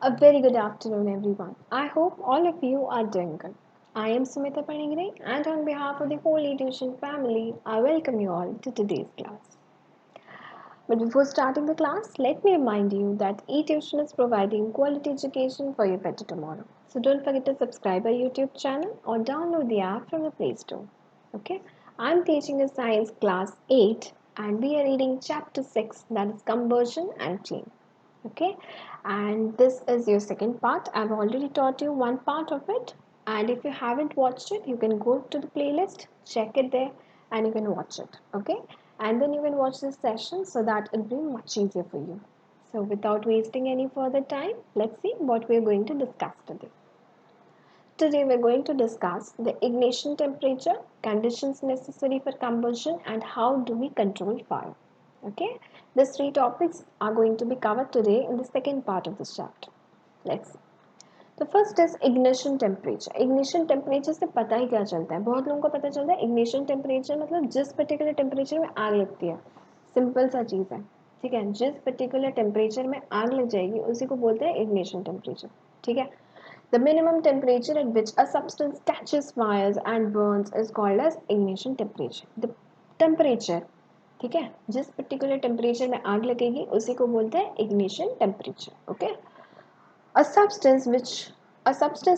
A very good afternoon, everyone. I hope all of you are doing good. I am Sumita Panigre, and on behalf of the whole Tuition family, I welcome you all to today's class. But before starting the class, let me remind you that eTuition is providing quality education for your better tomorrow. So don't forget to subscribe our YouTube channel or download the app from the Play Store. Okay? I'm teaching a science class 8 and we are reading chapter 6, that is conversion and flame. Okay, and this is your second part. I've already taught you one part of it, and if you haven't watched it, you can go to the playlist, check it there, and you can watch it. Okay, and then you can watch this session so that it'll be much easier for you. So without wasting any further time, let's see what we're going to discuss today. Today we're going to discuss the ignition temperature, conditions necessary for combustion, and how do we control fire. Okay, these three topics are going to be covered today in the second part of this chapter. Let's see. तो first is ignition temperature. Ignition temperature से पता ही क्या चलता है, बहुत लोगों को पता चलता है इग्निशन टेम्परेचर मतलब जिस पर्टिकुलर टेम्परेचर में आग लगती है. सिंपल सा चीज़ है, ठीक है. जिस पर्टिकुलर टेम्परेचर में आग लग जाएगी उसी को बोलते हैं इग्निशन टेम्परेचर. ठीक है. The minimum temperature at which a substance catches fires and burns is called as ignition temperature. The temperature, ठीक है, जिस पर्टिकुलर टेम्परेचर में आग लगेगी उसी को बोलते हैं ignition temperature. Okay. A substance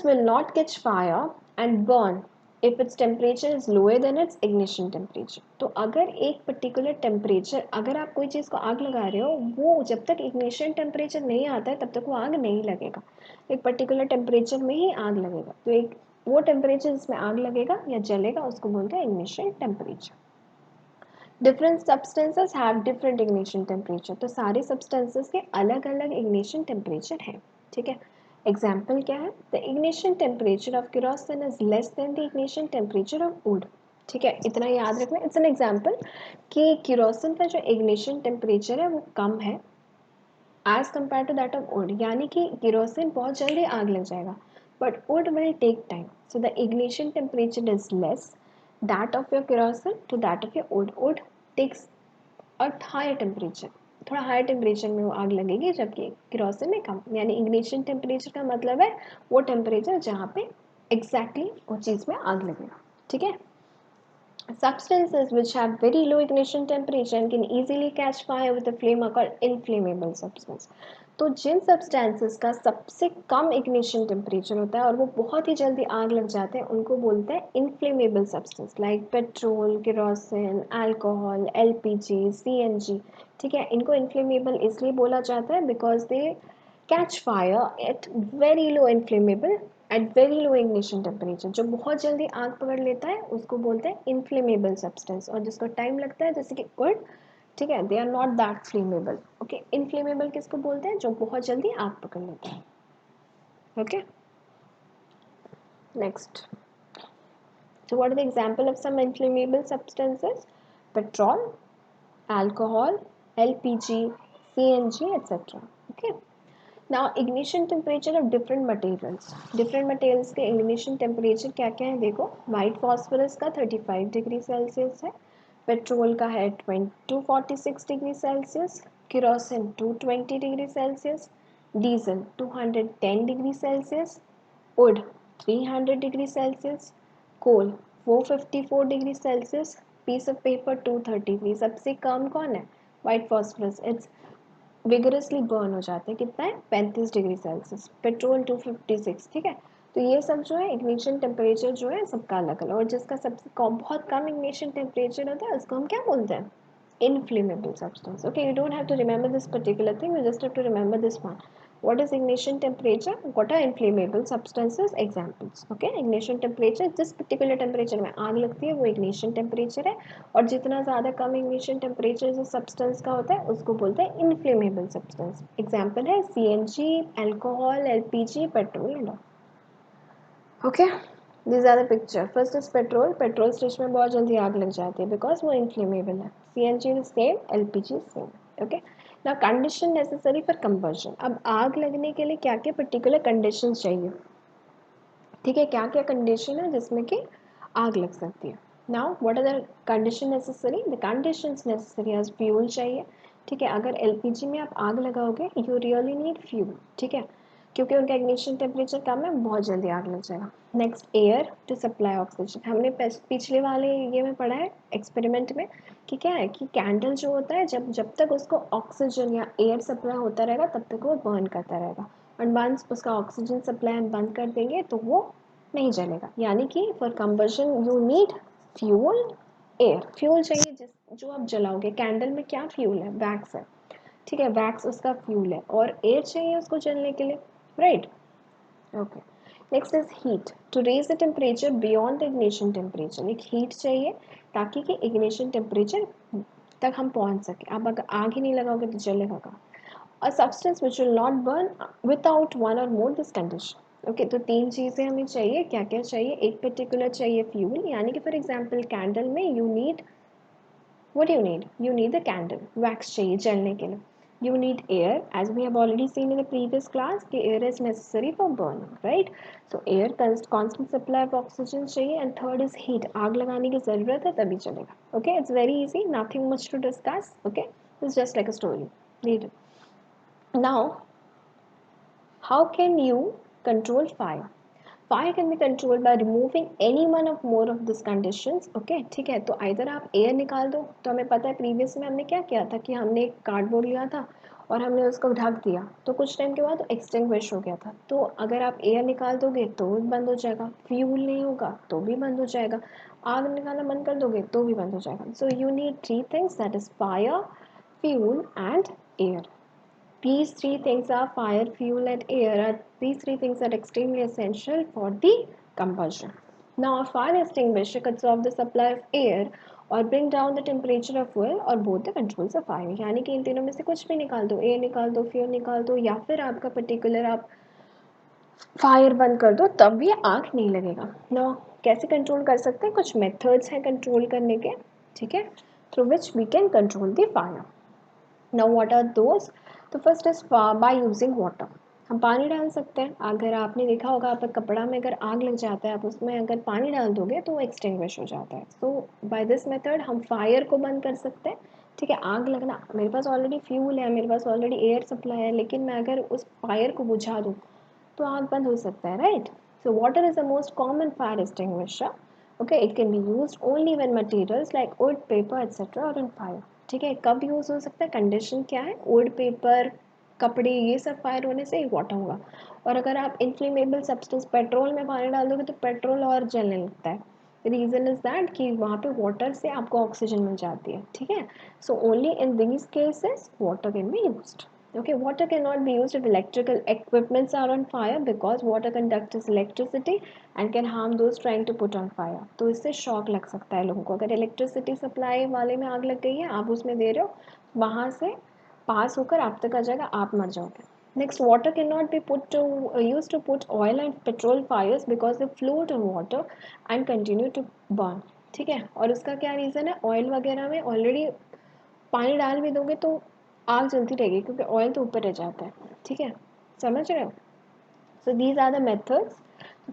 will not catch fire and burn if its temperature is lower than its ignition temperature. तो अगर एक पर्टिकुलर टेम्परेचर, अगर आप कोई चीज़ को आग लगा रहे हो, वो जब तक इग्निशन टेम्परेचर नहीं आता है तब तक वो आग नहीं लगेगा. एक पर्टिकुलर टेम्परेचर में ही आग लगेगा. तो एक वो टेम्परेचर जिसमें आग लगेगा या जलेगा उसको बोलते हैं ignition temperature. Different substances have different ignition temperature. तो सारे सब्सटेंसेस के अलग अलग इग्निशन टेम्परेचर हैं. ठीक है. एग्जाम्पल क्या है? The ignition temperature of kerosene is less than the ignition temperature of wood. ठीक है, इतना याद रखना. इट्स एन एग्जाम्पल कि केरोसिन का जो इग्निशन टेम्परेचर है वो कम है as compare to that of wood. यानी कि केरोसिन बहुत जल्दी आग लग जाएगा but wood will take time. So the ignition temperature is less that of your kerosene to that of your wood. Wood takes a higher temperature. थोड़ा higher temperature में वो आग लगेगी जबकि केरोसिन में कम. यानी इग्निशन टेम्परेचर का मतलब है वो टेम्परेचर जहाँ पे एग्जैक्टली वो चीज़ में आग लगेगा. ठीक है. Substances which have very low ignition temperature and can easily catch fire with a flame are called inflammable substance. तो जिन सब्सटेंसेस का सबसे कम इग्निशन टेम्परेचर होता है और वो बहुत ही जल्दी आग लग जाते हैं उनको बोलते हैं inflammable substance. Like petrol, kerosene, alcohol, LPG, CNG. ठीक है, इनको इन्फ्लेमेबल इसलिए बोला जाता है because they catch fire at very low inflammable at very low ignition temperature. जो बहुत जल्दी आग पकड़ लेता है उसको बोलते हैं इन्फ्लेमेबल सब्सटेंस. और जिसको टाइम लगता है जैसे कि गुड, ठीक है, they are not that flammable. Okay, inflammable किसको बोलते हैं? जो बहुत जल्दी आग पकड़ लेता है. Okay, next. So what are the example of some inflammable substances? Petrol, alcohol, LPG, CNG, etc. Okay. Now ignition temperature of different materials. Different materials के ignition temperature क्या क्या है देखो. White phosphorus का 35 डिग्री सेल्सियस है. Petrol का है 246 degree Celsius. Kerosene 220 degree Celsius. Diesel 210 degree Celsius. Wood 300 degree Celsius. Coal 454 degree Celsius. Piece of paper 233. सबसे कम कौन है? White phosphorus. It's vigorously burn हो जाते हैं. कितना है? 35 डिग्री सेल्सियस. पेट्रोल 256. ठीक है. तो ये सब जो है इग्निशन टेम्परेचर जो है सबका अलग अलग. और जिसका सबसे बहुत कम इग्निशन टेम्परेचर होता है उसको हम क्या बोलते हैं? Inflammable substance. Okay, you don't have to remember this particular thing, you just have to remember this one. What is ignition temperature? What are inflammable substances? Examples. Okay, ignition temperature जिस particular temperature में आग लगती है वो ignition temperature है. और जितना ज़्यादा कम ignition temperature जो substance का होता है उसको बोलते हैं inflammable substance. Example है CNG, alcohol, LPG, petrol and all. Okay, these are the picture. First is petrol. Petrol station में बहुत जल्दी आग लग जाती है because वो inflammable है. CNG is same, LPG same. Okay. Now condition necessary for combustion. अब आग लगने के लिए क्या क्या particular conditions चाहिए? ठीक है, क्या क्या condition है जिसमें कि आग लग सकती है? Now what are the condition necessary? The conditions necessary as fuel चाहिए. ठीक है, अगर LPG में आप आग लगाओगे you really need fuel. ठीक है. क्योंकि उनका इग्निशन टेम्परेचर कम है, बहुत जल्दी आग लग जाएगा। Next, air to supply oxygen. हमने पिछले वाले ये में पढ़ा है एक्सपेरिमेंट में कि क्या है कि कैंडल जो होता है जब जब तक उसको ऑक्सीजन या एयर सप्लाई होता रहेगा तब तक वो बर्न करता रहेगा, और वंस उसका ऑक्सीजन सप्लाई हम बंद कर देंगे तो वो नहीं जलेगा। यानी कि for combustion you need fuel, air. Fuel चाहिए जिस जो आप जलाओगे। कैंडल में क्या फ्यूल है? वैक्स है, ठीक है, वैक्स उसका फ्यूल है, और एयर चाहिए उसको जलने के लिए, right. Okay, next is heat to raise the temperature beyond the ignition temperature. एक हीट चाहिए ताकि कि इग्निशन टेम्परेचर तक हम पहुंच सके। आप अगर आग ही नहीं लगाओगे तो जलेगा कहाँ? A substance which will not burn without one और मोर दिस कंडीशन। ओके, तो तीन चीज़ें हमें चाहिए। क्या क्या चाहिए? एक पर्टिकुलर चाहिए फ्यूल, यानी कि फॉर एग्जाम्पल कैंडल में you need, what do you need? You need the candle, wax चाहिए जलने के लिए. You need air, as we have already seen in the previous class कि air is necessary for burning, right? So air constant supply of oxygen चाहिए, and third is heat. आग लगाने की ज़रूरत है तभी चलेगा. Okay, it's very easy, nothing much to discuss. Okay, it's just like a story. Read it. Now, how can you control fire? Fire can be controlled by removing any one of more of these conditions. Okay, ठीक है, तो इधर आप air निकाल दो। तो हमें पता है प्रीवियस में हमने क्या किया था कि हमने एक कार्डबोर्ड लिया था और हमने उसको ढक दिया, तो कुछ टाइम के बाद एक्सटिंग्विश हो गया था। तो अगर आप एयर निकाल दोगे तो भी बंद हो जाएगा, फ्यूल नहीं होगा तो भी बंद हो जाएगा, आग निकालना बंद कर दोगे तो भी बंद हो जाएगा। So you need three things, that is fire, fuel and air. These three things are fire, fuel, and air. These three things are extremely essential for the combustion. Now, a fire extinguisher cuts off the supply of air or bring down the temperature of fuel or both the controls of fire. यानी कि इन तीनों में से कुछ भी निकाल दो, air निकाल दो, फ्यूल निकाल दो, या फिर आपका पर्टिकुलर आप फायर बंद कर दो, तब भी आग नहीं लगेगा। ना कैसे कंट्रोल कर सकते हैं? कुछ मेथड्स हैं कंट्रोल करने के, ठीक है, through which we can control the fire. Now what are those? तो first is by using water. हम पानी डाल सकते हैं। अगर आपने देखा होगा आपका कपड़ा में अगर आग लग जाता है, आप उसमें अगर पानी डाल दोगे तो वो एक्सटिंग्विश हो जाता है. सो बाय दिस मेथड हम फायर को बंद कर सकते हैं. ठीक है, आग लगना, मेरे पास ऑलरेडी फ्यूल है, मेरे पास ऑलरेडी एयर सप्लाई है, लेकिन मैं अगर उस फायर को बुझा दूँ तो आग बंद हो सकता है, right. So water is the most common fire extinguisher. Okay, it can be use only when materials like wood, paper etcetera are on fire. ठीक है, कब यूज़ हो सकता है? कंडीशन क्या है? वुड, पेपर, कपड़े, ये सब फायर होने से ही वाटर होगा. और अगर आप इनफ्लेमेबल सब्सटेंस पेट्रोल में पानी डाल दोगे तो पेट्रोल और जलने लगता है. रीज़न इज दैट कि वहाँ पे वाटर से आपको ऑक्सीजन मिल जाती है. ठीक है, so only in these cases water can be used. Okay, water cannot be used if electrical equipments are on fire because water conducts electricity and can harm those trying to put on fire. तो इससे shock लग सकता है लोगों को. अगर electricity supply वाले में आग लग गई है, आप उसमें दे रहे हो, वहाँ से पास होकर आप तक आ जाएगा, आप मर जाओगे. Next, water cannot be used to put oil and petrol fires because they float on water and continue to burn. ठीक है, और उसका क्या रीज़न है? ऑयल वगैरह में ऑलरेडी पानी डाल भी दोगे तो आग जलती रहेगी क्योंकि ऑयल तो ऊपर रह जाता है. ठीक है, समझ रहे हो? So these are the methods.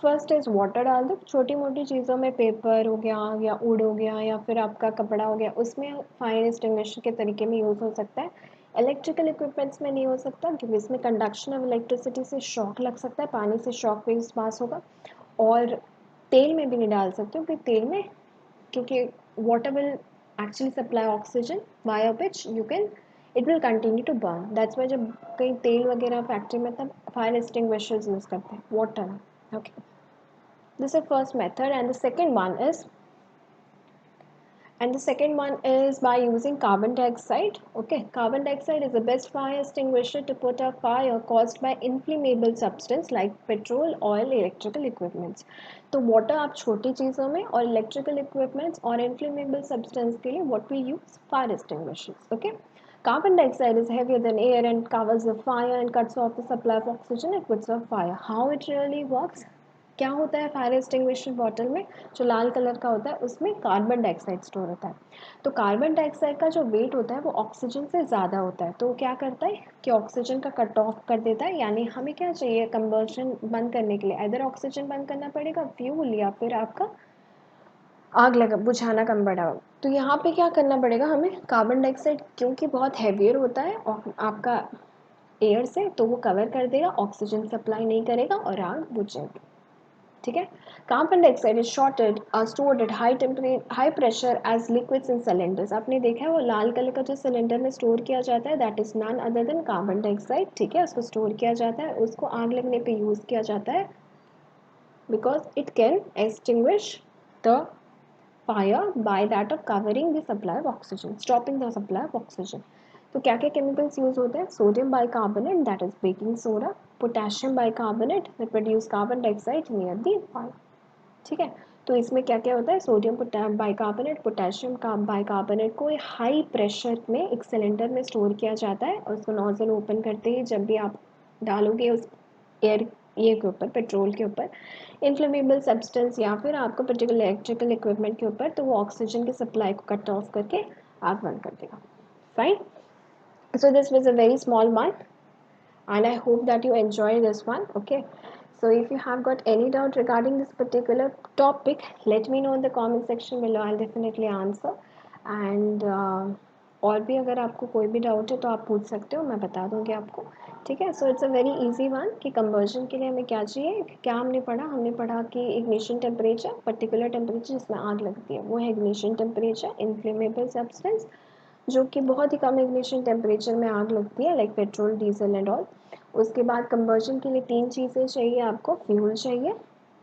First is water डाल दो. छोटी मोटी चीज़ों में पेपर हो गया या वुड हो गया या फिर आपका कपड़ा हो गया, उसमें फायर एक्सटिंग्विशर के तरीके में यूज़ हो सकता है. इलेक्ट्रिकल इक्विपमेंट्स में नहीं हो सकता क्योंकि इसमें कंडक्शन ऑफ इलेक्ट्रिसिटी से शॉक लग सकता है, पानी से शॉक वेव्स पास होगा. और तेल में भी नहीं डाल सकते क्योंकि तेल में, क्योंकि water will actually supply oxygen via which you can, it will continue to burn. That's why जब कहीं तेल वगैरह फैक्ट्री में तब फायर extinguishers यूज़ करते हैं, water. Okay, this is the first method. And the second one is by using carbon dioxide. Okay, carbon dioxide is the best fire extinguisher to put out fire caused by inflammable substance like petrol, oil, electrical equipments. तो water आप छोटी चीज़ों में और electrical equipments और inflammable substance के लिए what we use? Fire extinguishers. Okay. Carbon dioxide is heavier than air and covers the fire and cuts off the supply of oxygen and puts out fire. How it really works? क्या होता है fire extinguisher bottle में? जो लाल colour का होता है उसमें carbon dioxide store होता है. तो कार्बन डाइऑक्साइड का जो वेट होता है वो ऑक्सीजन से ज़्यादा होता है. तो क्या करता है कि ऑक्सीजन का कट ऑफ कर देता है. यानी हमें क्या चाहिए कंबर्शन बंद करने के लिए? इधर ऑक्सीजन बंद करना पड़ेगा, फ्यूल, या फिर आपका आग लगा बुझाना कम पड़ा हो. तो यहाँ पे क्या करना पड़ेगा हमें? कार्बन डाइऑक्साइड क्योंकि बहुत हैवियर होता है और आपका एयर से तो वो कवर कर देगा, ऑक्सीजन सप्लाई नहीं करेगा और आग बुझ जाएगी। ठीक है। Carbon dioxide is shorted stored at high pressure as liquids in cylinders. आपने देखा है वो लाल कलर का जो सिलेंडर में स्टोर किया जाता है, that is none other than carbon dioxide. ठीक है, उसको स्टोर किया जाता है, उसको आग लगने पे यूज किया जाता है because it can extinguish the fire by that of covering the supply of oxygen, stopping the supply of oxygen. तो क्या क्या केमिकल्स यूज होते हैं? Sodium bicarbonate that is baking soda, potassium bicarbonate that produce carbon dioxide near the fire. ठीक है, तो इसमें क्या क्या होता है? सोडियम बाइकार्बोनेट, पोटेशियम का बाइकार्बोनेट को हाई प्रेशर में एक सिलेंडर में स्टोर किया जाता है और उसको नोजल ओपन करते ही जब भी आप डालोगे उस एयर ये के ऊपर, पेट्रोल के ऊपर, इन्फ्लेमेबल सब्सटेंस या फिर आपको पर्टिकुलर इलेक्ट्रिकल इक्विपमेंट के ऊपर, तो वो ऑक्सीजन की सप्लाई को कट ऑफ करके आग बंद कर देगा। Fine. So this was a very small one and I hope that you enjoy this one. Okay, so if you have got any doubt regarding this particular topic, let me know in the comment section below. I'll definitely answer. And और भी अगर आपको कोई भी doubt है तो आप पूछ सकते हो, मैं बता दूंगी आपको। ठीक है, so it's a very easy one कि कंबर्जन के लिए हमें क्या चाहिए, क्या हमने पढ़ा कि इग्निशन टेम्परेचर, पर्टिकुलर टेम्परेचर जिसमें आग लगती है वो है इग्निशन टेम्परेचर। इन्फ्लेमेबल सब्सटेंस जो कि बहुत ही कम इग्निशन टेम्परेचर में आग लगती है, like petrol, diesel and all. उसके बाद कंबर्जन के लिए तीन चीज़ें चाहिए आपको, फ्यूल चाहिए,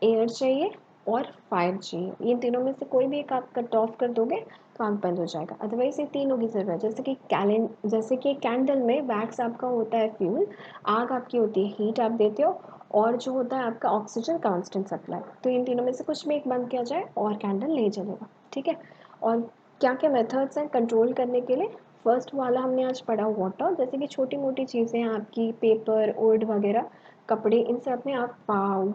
एयर चाहिए और फायर चाहिए। इन तीनों में से कोई भी एक आप कट ऑफ कर दोगे तो आग बंद हो जाएगा, अदरवाइज ये तीनों की ज़रूरत है। जैसे कि कैंडल में वैक्स आपका होता है फ्यूल, आग आपकी होती है हीट आप देते हो, और जो होता है आपका ऑक्सीजन कांस्टेंट सप्लाई। तो इन तीनों में से कुछ भी एक बंद किया जाए और कैंडल नहीं जलेगा। ठीक है, और क्या क्या मेथड्स हैं कंट्रोल करने के लिए? फर्स्ट वाला हमने आज पढ़ा वाटर, जैसे कि छोटी मोटी चीज़ें आपकी पेपर, वुड वगैरह, कपड़े, इन सब में आप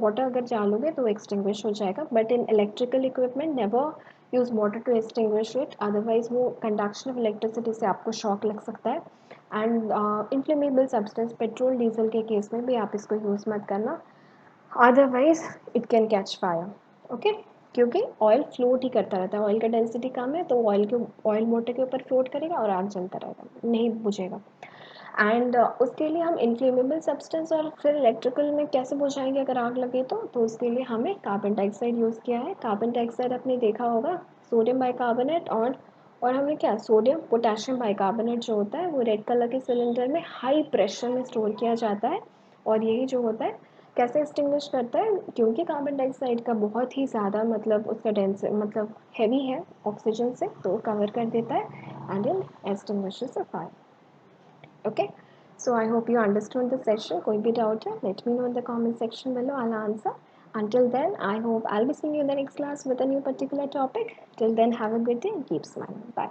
वाटर अगर डालोगे तो एक्सटिंग्विश हो जाएगा। But in electrical equipment never use water to extinguish it, otherwise वो कंडक्शन ऑफ इलेक्ट्रिसिटी से आपको शॉक लग सकता है। And inflammable substance, petrol diesel के केस में भी आप इसको यूज़ मत करना, otherwise it can catch fire. Okay, क्योंकि ऑयल फ्लोट ही करता रहता है, ऑयल का डेंसिटी कम है तो ऑयल वाटर के ऊपर फ्लोट करेगा और आग जलता रहेगा, नहीं बुझेगा। एंड उसके लिए हम इन्फ्लेमेबल सब्सटेंस और फिर इलेक्ट्रिकल में कैसे बुझाएंगे अगर आग लगे तो उसके लिए हमें कार्बन डाइऑक्साइड यूज़ किया है। कार्बन डाइऑक्साइड आपने देखा होगा, सोडियम बाइकार्बोनेट और हमने क्या, सोडियम पोटेशियम बाइकार्बोनेट जो होता है वो रेड कलर के सिलेंडर में हाई प्रेशर में स्टोर किया जाता है। और यही जो होता है कैसे एक्सटिंग्विश करता है, क्योंकि कार्बन डाइऑक्साइड का बहुत ही ज़्यादा मतलब उसका डेंस मतलब हैवी है ऑक्सीजन से, तो कवर कर देता है and it extinguishes a fire. Okay, so I hope you understood the session. कोई भी doubt है, let me know in the comment section below. I'll answer. Until then, I hope I'll be seeing you in the next class with a new particular topic. Till then, have a good day and keep smiling. Bye.